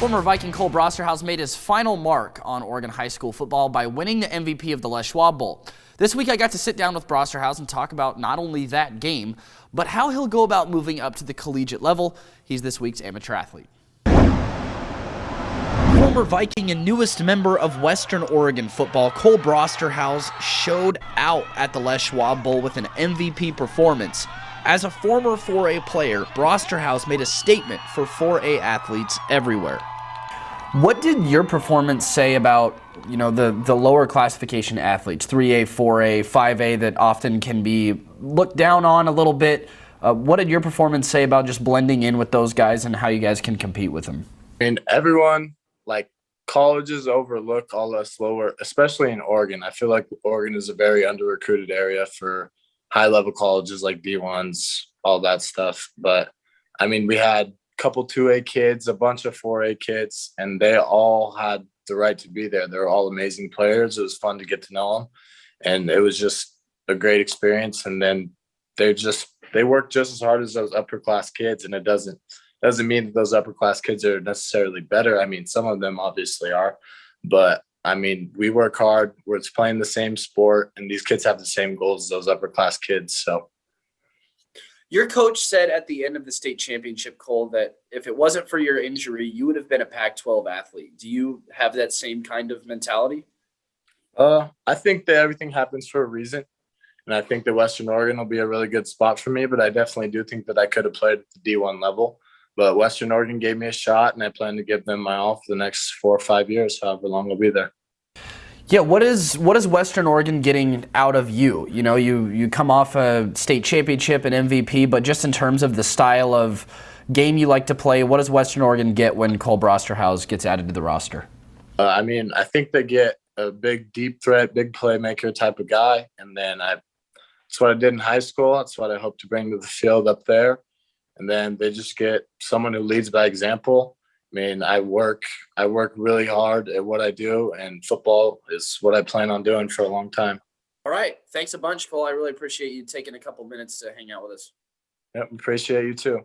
Former Viking Cole Brosterhous made his final mark on Oregon high school football by winning the MVP of the Les Schwab Bowl. This week I got to sit down with Brosterhous and talk about not only that game, but how he'll go about moving up to the collegiate level. He's this week's amateur athlete. Former Viking and newest member of Western Oregon football, Cole Brosterhous showed out at the Les Schwab Bowl with an MVP performance. As a former 4A player, Brosterhous made a statement for 4A athletes everywhere. What did your performance say about, the lower classification athletes, 3A, 4A, 5A, that often can be looked down on a little bit? What did your performance say about just blending in with those guys and how you guys can compete with them? I mean, everyone, colleges overlook all us lower, especially in Oregon. I feel like Oregon is a very under-recruited area for high-level colleges like D1s, all that stuff. But, we had couple 2A kids, a bunch of 4A kids, and they all had the right to be there. They were all amazing players. It was fun to get to know them, and it was just a great experience. And then they work just as hard as those upper class kids, and it doesn't mean that those upper class kids are necessarily better. Some of them obviously are, but we work hard. We're playing the same sport, and these kids have the same goals as those upper class kids. So. Your coach said at the end of the state championship, Cole, that if it wasn't for your injury, you would have been a Pac-12 athlete. Do you have that same kind of mentality? I think that everything happens for a reason. And I think that Western Oregon will be a really good spot for me, but I definitely do think that I could have played at the D1 level. But Western Oregon gave me a shot, and I plan to give them my all for the next 4 or 5 years, however long I'll be there. Yeah, what is Western Oregon getting out of you? You come off a state championship and MVP, but just in terms of the style of game you like to play, what does Western Oregon get when Cole Brosterhous gets added to the roster? I think they get a big deep threat, big playmaker type of guy, and then that's what I did in high school. That's what I hope to bring to the field up there. And then they just get someone who leads by example. I work really hard at what I do, and football is what I plan on doing for a long time. All right. Thanks a bunch, Cole. I really appreciate you taking a couple minutes to hang out with us. Yep, appreciate you too.